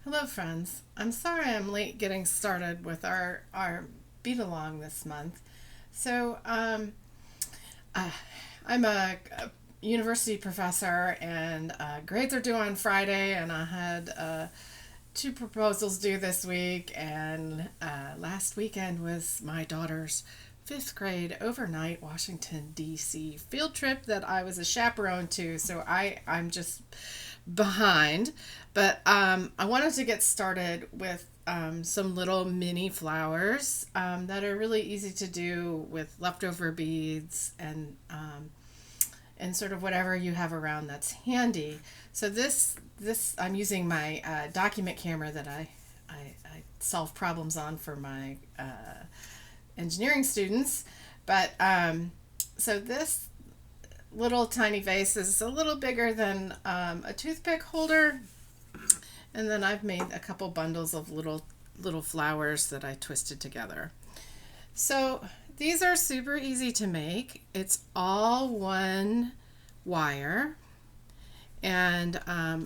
Hello friends. I'm sorry I'm late getting started with our beat along this month. So uh, I'm a university professor and grades are due on Friday and I had two proposals due this week and last weekend was my daughter's fifth grade overnight Washington D.C. field trip that I was a chaperone to. So I'm just behind, but I wanted to get started with some little mini flowers that are really easy to do with leftover beads and sort of whatever you have around that's handy. So this I'm using my document camera that I solve problems on for my engineering students, but so this little tiny vase is a little bigger than a toothpick holder, and then I've made a couple bundles of little flowers that I twisted together. So these are super easy to make. It's all one wire, and I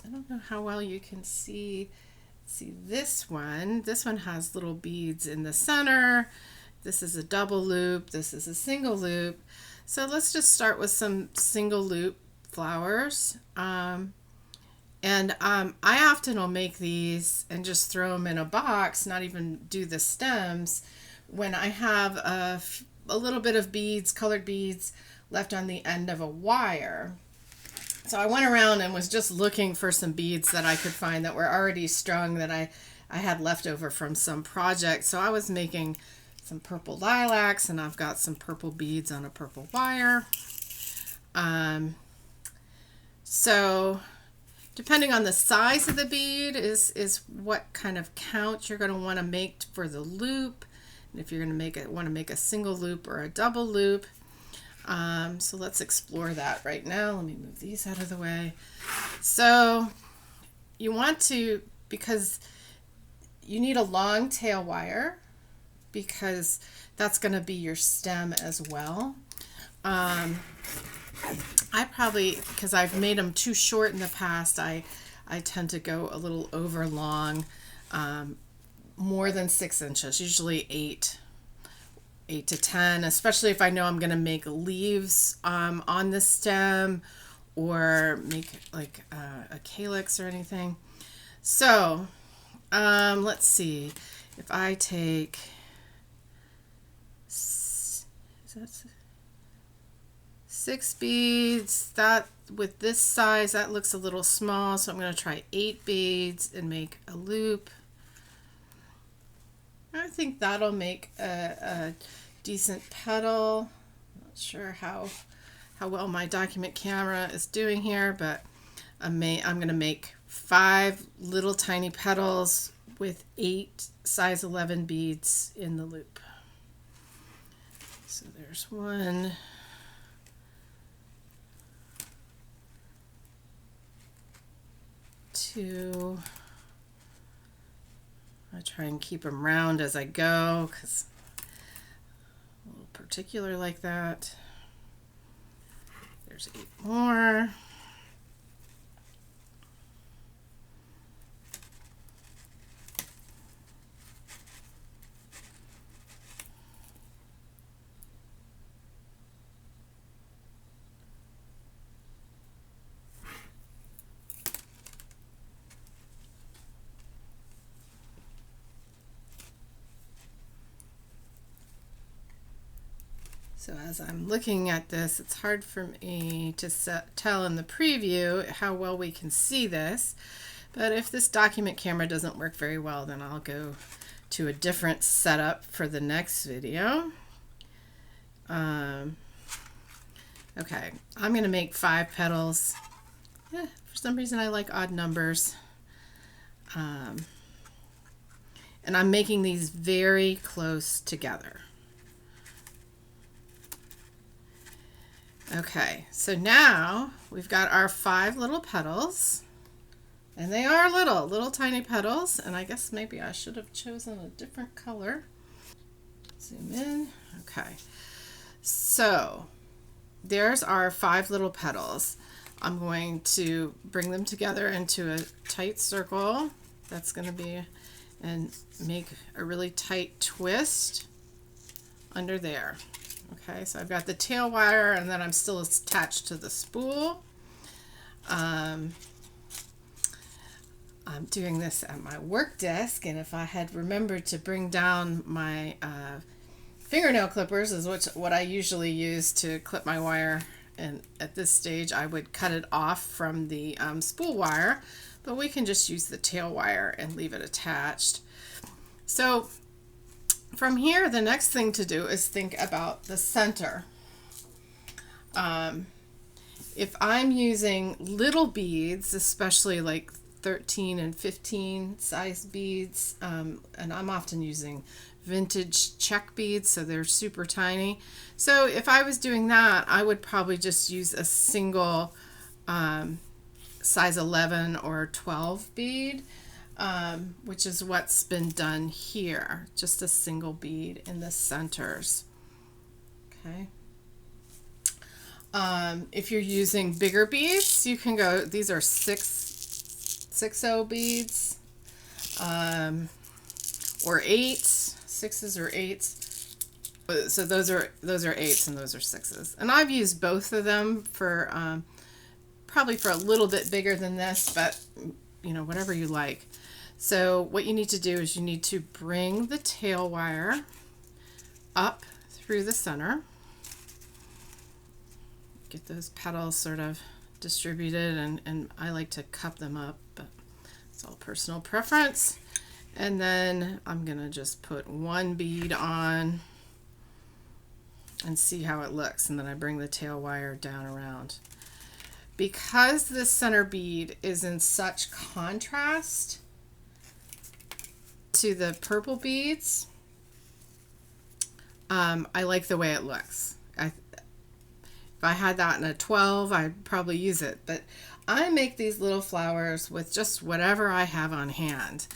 don't know how well you can see this one. This one has little beads in the center. This is a double loop. This is a single loop. So let's just start with some single loop flowers. I often will make these and just throw them in a box, not even do the stems, when I have a little bit of beads, colored beads, left on the end of a wire. So I went around and was just looking for some beads that I could find that were already strung that I had left over from some project. So I was making some purple lilacs, and I've got some purple beads on a purple wire. So depending on the size of the bead is what kind of count you're going to want to make for the loop, and if you're going to want to make a single loop or a double loop. So let's explore that right now. Let me move these out of the way. So you want to, because you need a long tail wire, because that's going to be your stem as well. I probably, because I've made them too short in the past, I tend to go a little over long, more than 6 inches, usually 8 to 10, especially if I know I'm going to make leaves on the stem or make like a calyx or anything. So let's see, if I take, is that 6 beads, that with this size that looks a little small, so I'm going to try 8 beads and make a loop. I think that'll make a decent petal. Not sure how well my document camera is doing here, but I'm going to make 5 little tiny petals with 8 size 11 beads in the loop. So there's 1, 2. I try and keep them round as I go because I'm a little particular like that. There's 8 more. So as I'm looking at this, it's hard for me to tell in the preview how well we can see this. But if this document camera doesn't work very well, then I'll go to a different setup for the next video. Okay, I'm going to make 5 petals. For some reason I like odd numbers. And I'm making these very close together. Okay, so now we've got our 5 little petals, and they are little tiny petals, and I guess maybe I should have chosen a different color. Zoom in. Okay, so there's our 5 little petals. I'm going to bring them together into a tight circle That's going to be, and make a really tight twist under there. Okay, so I've got the tail wire, and then I'm still attached to the spool. I'm doing this at my work desk, and if I had remembered to bring down my fingernail clippers, is what I usually use to clip my wire, and at this stage I would cut it off from the spool wire, but we can just use the tail wire and leave it attached. So from here, the next thing to do is think about the center. If I'm using little beads, especially like 13 and 15 size beads, and I'm often using vintage check beads, so they're super tiny. So if I was doing that, I would probably just use a single size 11 or 12 bead, which is what's been done here, just a single bead in the centers. Okay. If you're using bigger beads, you can go, these are 6/0 beads, or 8s, 6s or 8s. So those are 8s and those are 6s. And I've used both of them for probably for a little bit bigger than this, but you know, whatever you like. So what you need to do is you need to bring the tail wire up through the center. Get those petals sort of distributed, and I like to cup them up, but it's all personal preference. And then I'm gonna just put one bead on and see how it looks, and then I bring the tail wire down around. Because this center bead is in such contrast to the purple beads, I like the way it looks. If I had that in a 12, I'd probably use it, but I make these little flowers with just whatever I have on hand.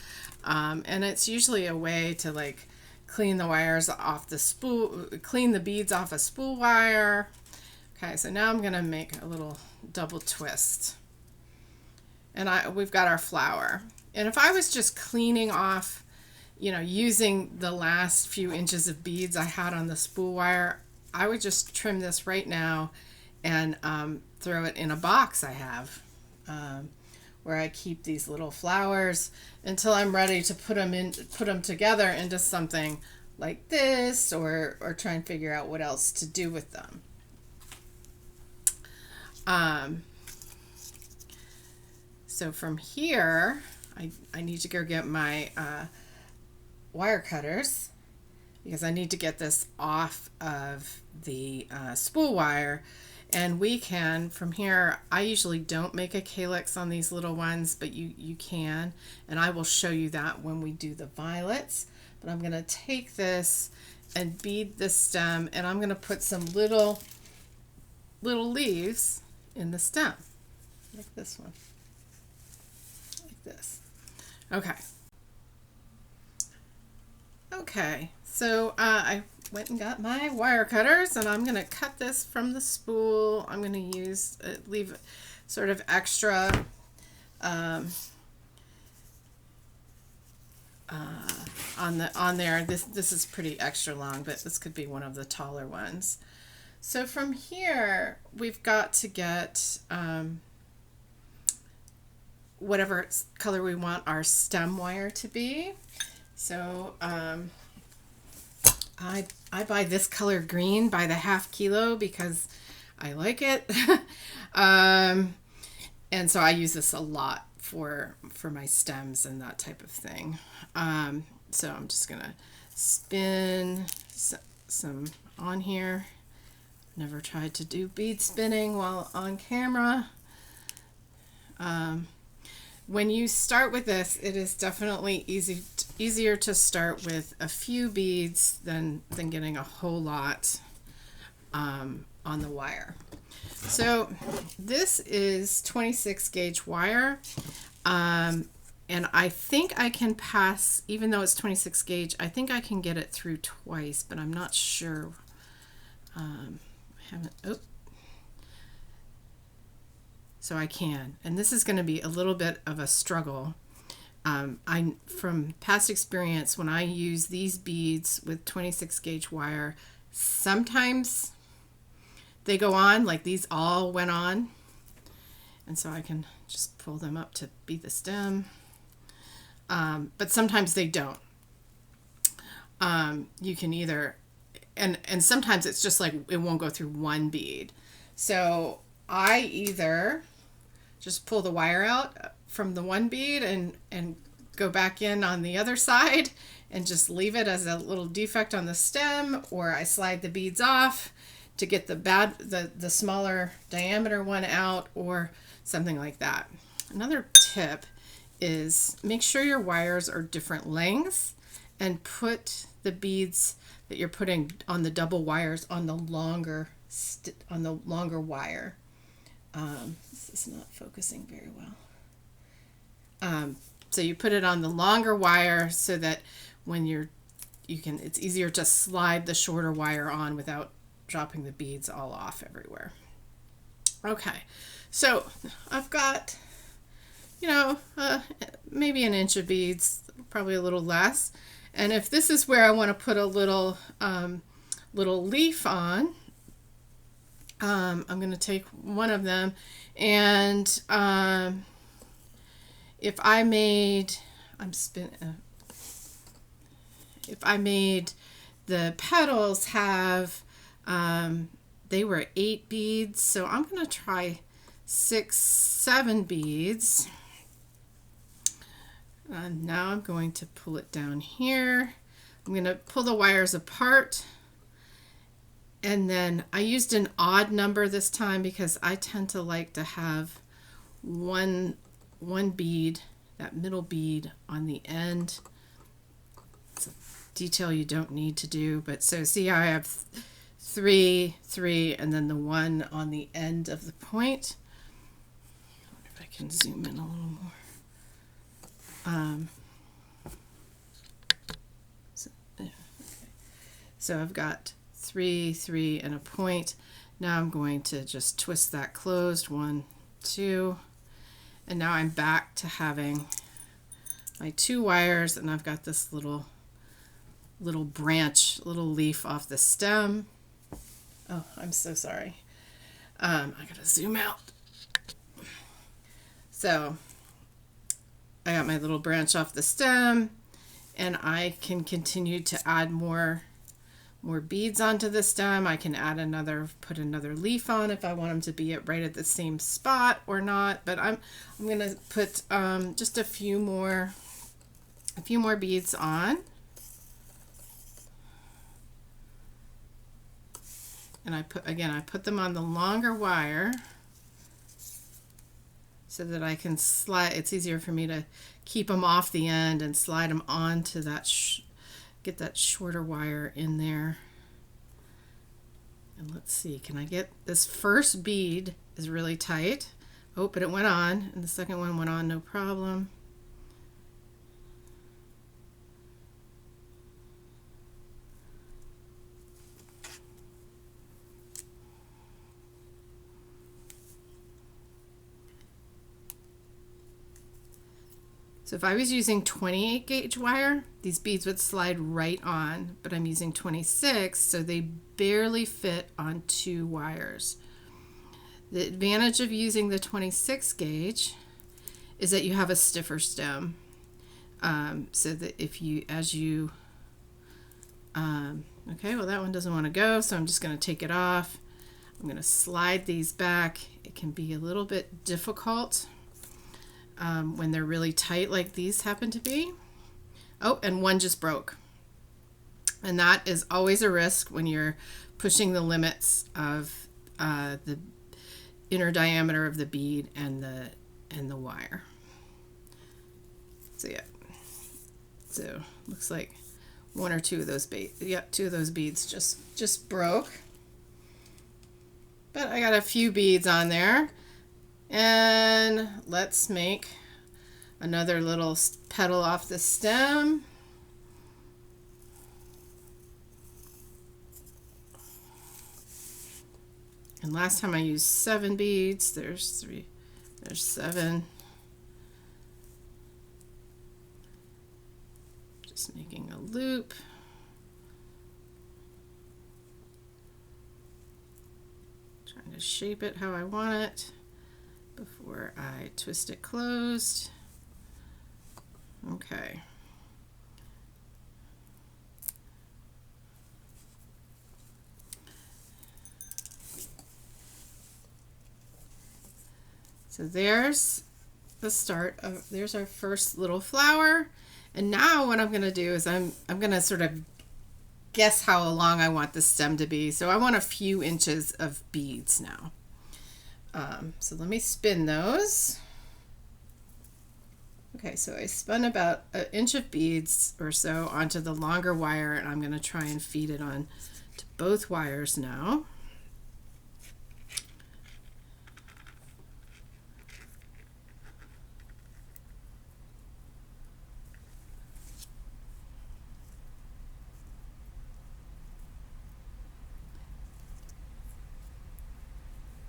And it's usually a way to like clean the wires off the spool, clean the beads off a spool wire. Okay, so now I'm gonna make a little double twist. And we've got our flower. And if I was just cleaning off, you know, using the last few inches of beads I had on the spool wire, I would just trim this right now and throw it in a box I have, where I keep these little flowers until I'm ready to put them together into something like this, or try and figure out what else to do with them. So from here, I need to go get my wire cutters, because I need to get this off of the spool wire. And we can, from here, I usually don't make a calyx on these little ones, but you can, and I will show you that when we do the violets. But I'm going to take this and bead the stem, and I'm going to put some little leaves in the stem, like this one, like this. Okay, so I went and got my wire cutters, and I'm going to cut this from the spool. I'm going to use, leave sort of extra on there. This is pretty extra long, but this could be one of the taller ones. So from here, we've got to get whatever color we want our stem wire to be. So I buy this color green by the half kilo because I like it. And so I use this a lot for my stems and that type of thing. So I'm just gonna spin some on here. Never tried to do bead spinning while on camera. When you start with this, it is definitely easier to start with a few beads than getting a whole lot on the wire. So this is 26 gauge wire, and I think I can pass, even though it's 26 gauge, I think I can get it through twice, but I'm not sure. So I can, and this is going to be a little bit of a struggle From past experience, when I use these beads with 26 gauge wire, sometimes they go on, like these all went on, and so I can just pull them up to bead the stem, but sometimes they don't. You can either, and sometimes it's just like it won't go through one bead, so I either just pull the wire out from the one bead and go back in on the other side and just leave it as a little defect on the stem, or I slide the beads off to get the smaller diameter one out, or something like that. Another tip is make sure your wires are different lengths and put the beads that you're putting on the double wires on the longer wire. This is not focusing very well. So you put it on the longer wire so that when it's easier to slide the shorter wire on without dropping the beads all off everywhere. Okay, so I've got, maybe an inch of beads, probably a little less. And if this is where I want to put a little leaf on, I'm going to take one of them, and if I made the petals have, they were 8 beads, so I'm going to try 6, 7 beads. Now I'm going to pull it down here. I'm going to pull the wires apart, and then I used an odd number this time because I tend to like to have one bead, that middle bead on the end. It's a detail you don't need to do, but so see how I have 3, and then the one on the end of the point. I wonder if I can zoom in a little more. So I've got 3, and a point. Now I'm going to just twist that closed, 1, 2, and now I'm back to having my 2 wires, and I've got this little branch, little leaf off the stem. Oh, I'm so sorry. I gotta zoom out. So I got my little branch off the stem, and I can continue to add more beads onto the stem. I can put another leaf on if I want them to be right at the same spot or not. But I'm gonna put just a few more beads on, and I put them on the longer wire so that I can slide. It's easier for me to keep them off the end and slide them onto that, get that shorter wire in there. And let's see, can I get this first bead is really tight. Oh, but it went on, and the second one went on no problem. So if I was using 28 gauge wire, these beads would slide right on, but I'm using 26, so they barely fit on 2 wires. The advantage of using the 26 gauge is that you have a stiffer stem, so that okay, well that one doesn't want to go, so I'm just going to take it off. I'm going to slide these back. It can be a little bit difficult when they're really tight like these happen to be. Oh, and one just broke. And that is always a risk when you're pushing the limits of the inner diameter of the bead and the wire. So yeah, so looks like 1 or 2 of those two of those beads just broke. But I got a few beads on there. And let's make another little petal off the stem. And last time I used 7 beads. There's 7. Just making a loop. Trying to shape it how I want it before I twist it closed. Okay. So there's the start of, there's our first little flower. And now what I'm going to do is I'm going to sort of guess how long I want the stem to be. So I want a few inches of beads now. So let me spin those. Okay, so I spun about an inch of beads or so onto the longer wire, and I'm going to try and feed it on to both wires now.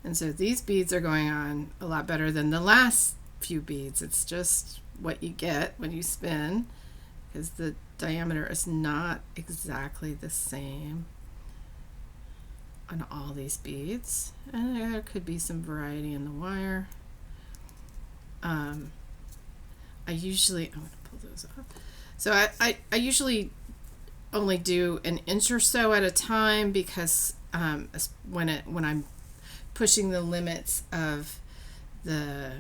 And so these beads are going on a lot better than the last few beads. It's just what you get when you spin, because the diameter is not exactly the same on all these beads. And there could be some variety in the wire. I'm going to pull those off. So I usually only do an inch or so at a time, because when I'm pushing the limits of the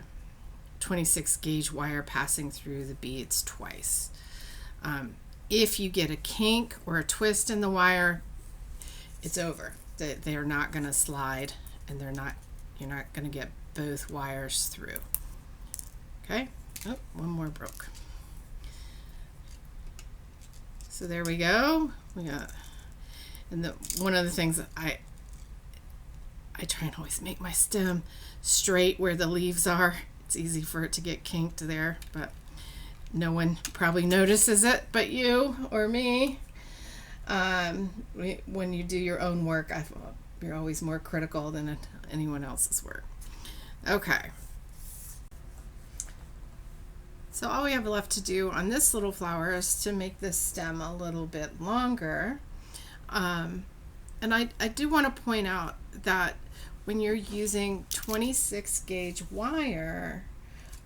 26 gauge wire passing through the beads twice. If you get a kink or a twist in the wire, it's over. They're not going to slide, and you're not going to get both wires through. Okay. Oh, one more broke. So there we go. We got, and one of the things that I try and always make my stem straight where the leaves are. It's easy for it to get kinked there, but no one probably notices it but you or me. When you do your own work, you're always more critical than anyone else's work. Okay. So all we have left to do on this little flower is to make this stem a little bit longer. And I do want to point out that when you're using 26 gauge wire,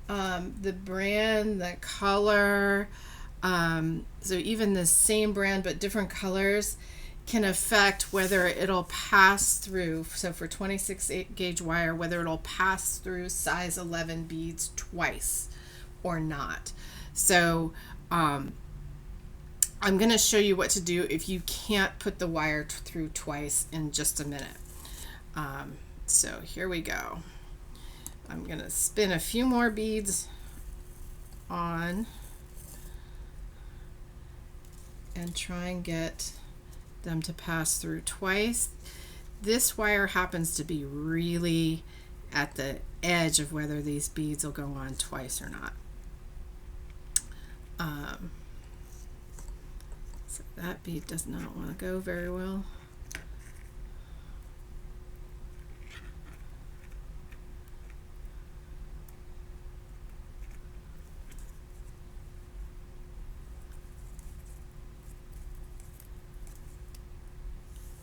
the brand, the color, so even the same brand but different colors can affect whether it'll pass through. So for 26 gauge wire, whether it'll pass through size 11 beads twice or not. So I'm going to show you what to do if you can't put the wire through twice in just a minute. So here we go. I'm going to spin a few more beads on and try and get them to pass through twice. This wire happens to be really at the edge of whether these beads will go on twice or not. So that bead does not want to go very well.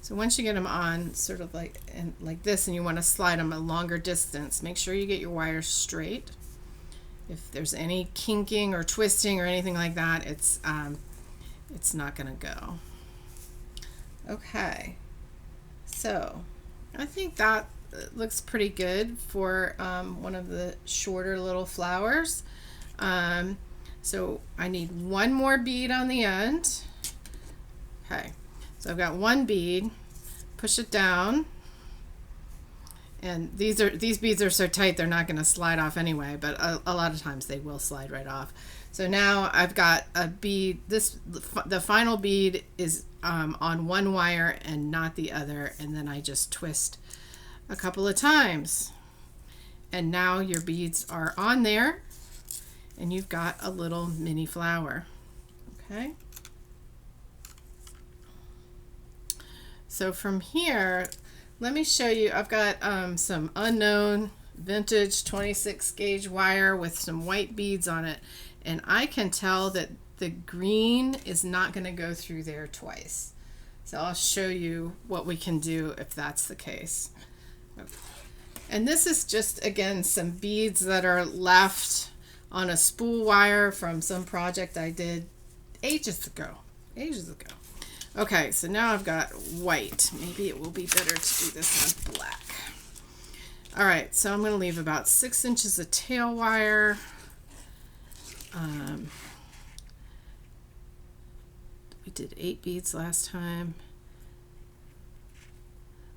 So once you get them on sort of like this, and you want to slide them a longer distance, make sure you get your wires straight. If there's any kinking or twisting or anything like that, it's not going to go. Okay, so I think that looks pretty good for one of the shorter little flowers. So I need one more bead on the end. Okay. So I've got one bead, push it down, and these beads are so tight they're not going to slide off anyway, but a lot of times they will slide right off. So now I've got a bead, the final bead is on one wire and not the other, and then I just twist a couple of times. And now your beads are on there, and you've got a little mini flower. Okay. So from here, let me show you, I've got some unknown vintage 26 gauge wire with some white beads on it, and I can tell that the green is not going to go through there twice. So I'll show you what we can do if that's the case. And this is just, again, some beads that are left on a spool wire from some project I did ages ago. Okay, so now I've got white. Maybe it will be better to do this on black. All right, so I'm going to leave about 6 inches of tail wire. We did 8 beads last time.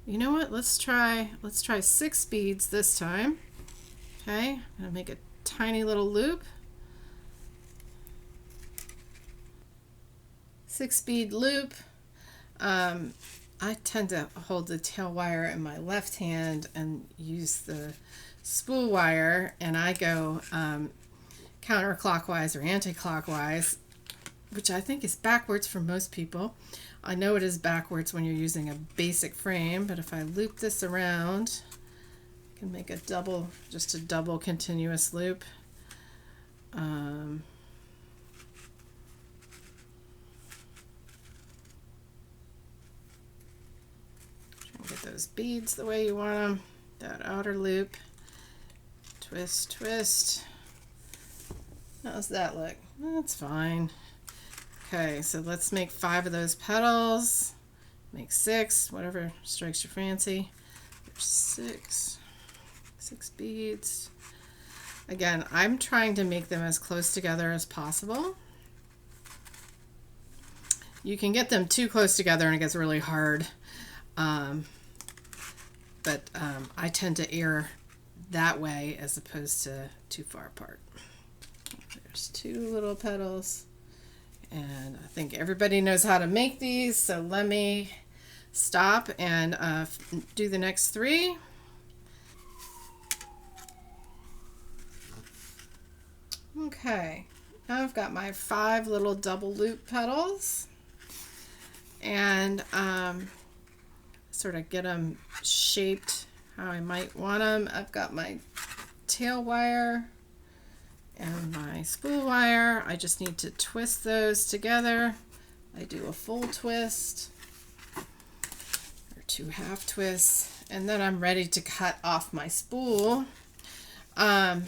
You know what? Let's try 6 beads this time. Okay, I'm going to make a tiny little loop. 6 bead loop. I tend to hold the tail wire in my left hand and use the spool wire, and I go counterclockwise or anti-clockwise, which I think is backwards for most people. I know it is backwards when you're using a basic frame, but if I loop this around, I can make a double, just a double continuous loop. Get those beads the way you want them. That outer loop. Twist, twist. How's that look? That's fine. Okay, so let's make 5 of those petals. Make 6, whatever strikes your fancy. There's 6 beads. Again, I'm trying to make them as close together as possible. You can get them too close together and it gets really hard. But I tend to err that way as opposed to too far apart. There's 2 little petals, and I think everybody knows how to make these, so let me stop and do the next 3. Okay, now I've got my 5 little double loop petals, and sort of get them shaped how I might want them. I've got my tail wire and my spool wire. I just need to twist those together. I do a full twist or 2 half twists, and then I'm ready to cut off my spool. So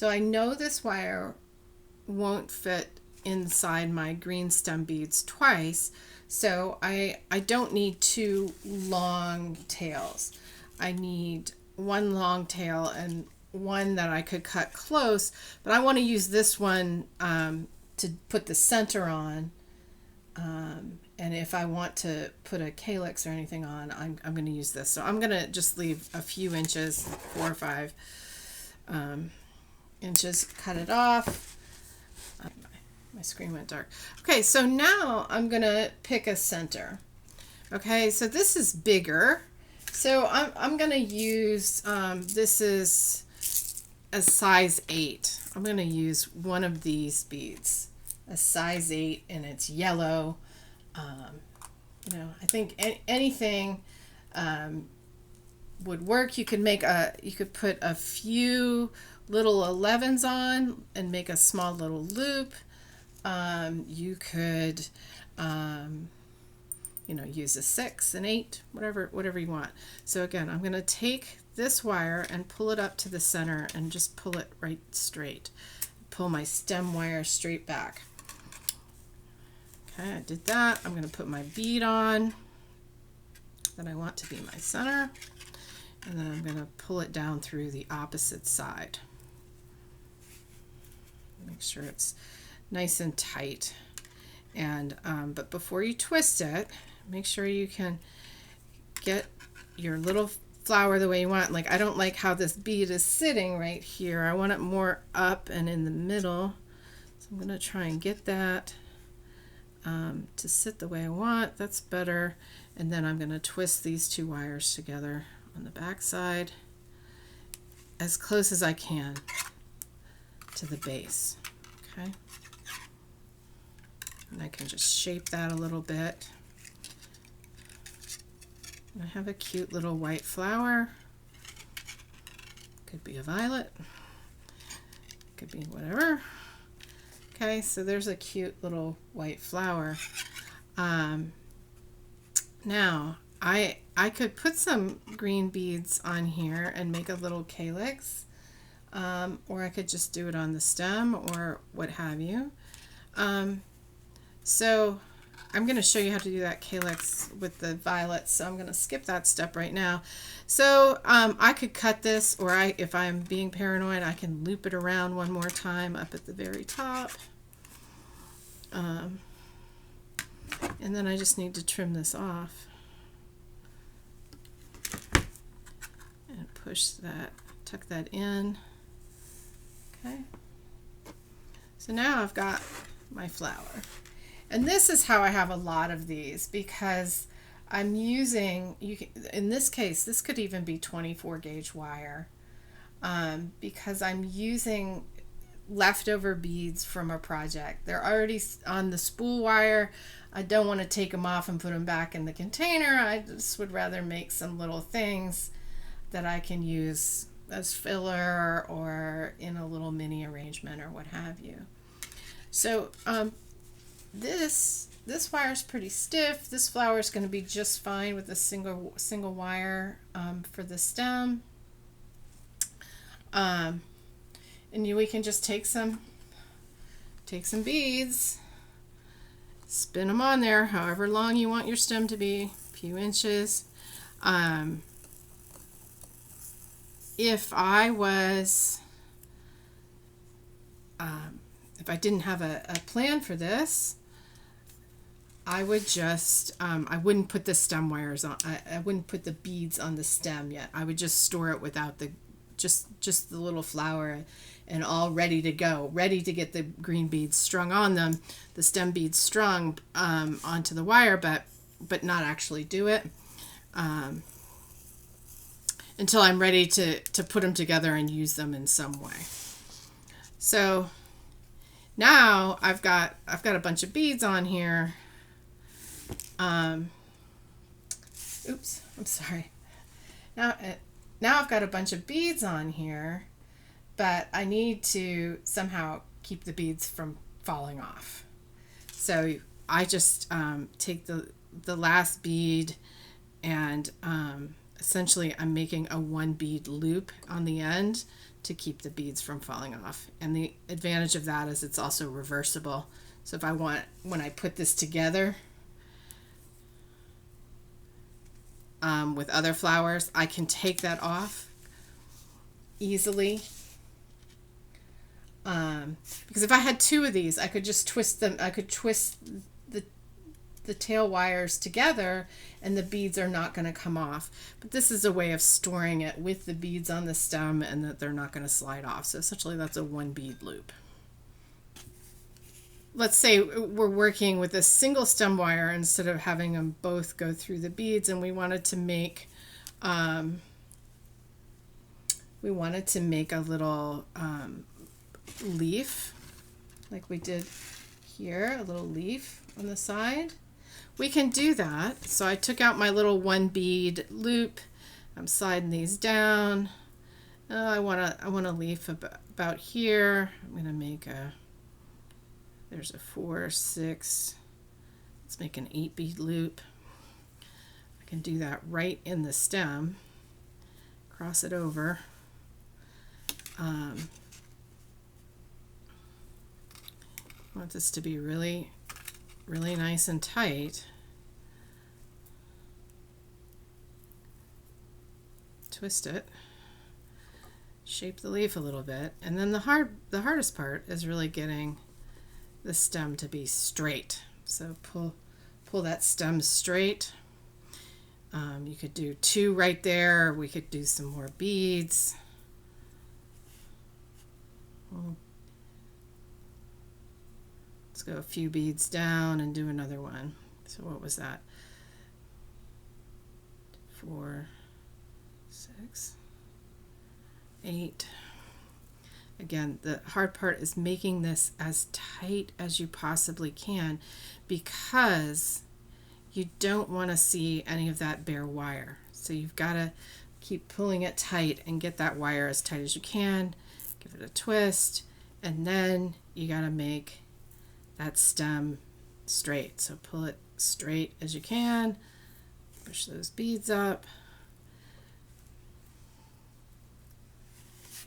I know this wire won't fit inside my green stem beads twice, so I don't need 2 long tails. I need 1 long tail and 1 that I could cut close, but I want to use this one to put the center on, and if I want to put a calyx or anything on, I'm going to use this. So I'm going to just leave a few inches, 4 or 5 inches, cut it off. My screen went dark. Okay, so now I'm going to pick a center. Okay, so this is bigger. So I'm going to use, this is a size 8. I'm going to use one of these beads, a size 8, and it's yellow. You know, I think anything would work. You could make you could put a few little 11s on and make a small little loop. You could, you know, use a 6, an 8, whatever you want. So again, I'm going to take this wire and pull it up to the center and just pull it right straight. Pull my stem wire straight back. Okay, I did that. I'm going to put my bead on that I want to be my center, and then I'm going to pull it down through the opposite side. Make sure it's nice and tight, and but before you twist it, make sure you can get your little flower the way you want. Like, I don't like how this bead is sitting right here. I want it more up and in the middle, so I'm going to try and get that to sit the way I want. That's better. And then I'm going to twist these 2 wires together on the back side as close as I can to the base. Okay, and I can just shape that a little bit. And I have a cute little white flower. Could be a violet. Could could be whatever. Okay, so there's a cute little white flower. Now, I could put some green beads on here and make a little calyx, or I could just do it on the stem or what have you. So I'm going to show you how to do that calyx with the violets, so I'm going to skip that step right now. So I could cut this, or if I'm being paranoid, I can loop it around one more time up at the very top. And then I just need to trim this off and push that, tuck that in. Okay. So now I've got my flower. And this is how I have a lot of these, because I'm using, in this case, this could even be 24 gauge wire, because I'm using leftover beads from a project. They're already on the spool wire. I don't want to take them off and put them back in the container. I just would rather make some little things that I can use as filler or in a little mini arrangement or what have you. So this wire is pretty stiff. This flower is going to be just fine with a single wire for the stem. And we can just take some beads, spin them on there however long you want your stem to be, a few inches. If I didn't have a plan for this, I would just, I wouldn't put the stem wires on, I wouldn't put the beads on the stem yet. I would just store it without just the little flower and all ready to go, ready to get the green beads strung on them, the stem beads strung onto the wire, but not actually do it until I'm ready to put them together and use them in some way. So now I've got a bunch of beads on here. Oops, I'm sorry. Now I've got a bunch of beads on here, but I need to somehow keep the beads from falling off. So I just take the last bead and essentially I'm making a 1 bead loop on the end to keep the beads from falling off. And the advantage of that is it's also reversible. So if I want, when I put this together with other flowers, I can take that off easily. Because if I had 2 of these, I could just twist them. I could twist the tail wires together and the beads are not going to come off. But this is a way of storing it with the beads on the stem and that they're not going to slide off. So essentially that's a 1 bead loop. Let's say we're working with a single stem wire instead of having them both go through the beads, and we wanted to make a little leaf like we did here, a little leaf on the side. We can do that. So I took out my little 1 bead loop. I'm sliding these down. I want a leaf about here. I'm going to make there's a 4, 6, let's make an 8 bead loop. I can do that right in the stem, cross it over. I want this to be really, really nice and tight. Twist it, shape the leaf a little bit, and then the hardest part is really getting the stem to be straight. So pull that stem straight. You could do 2 right there. We could do some more beads. Let's go a few beads down and do another one. So what was that? 4, 6, 8. Again, the hard part is making this as tight as you possibly can, because you don't want to see any of that bare wire. So you've got to keep pulling it tight and get that wire as tight as you can. Give it a twist And then you got to make that stem straight. So pull it straight as you can. Push those beads up.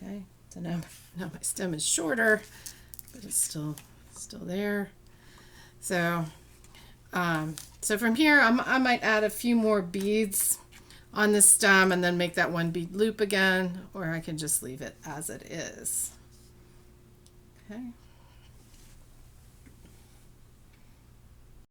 Okay, so now my stem is shorter, but it's still there. So so from here I might add a few more beads on the stem and then make that one bead loop again, or I can just leave it as it is. Okay.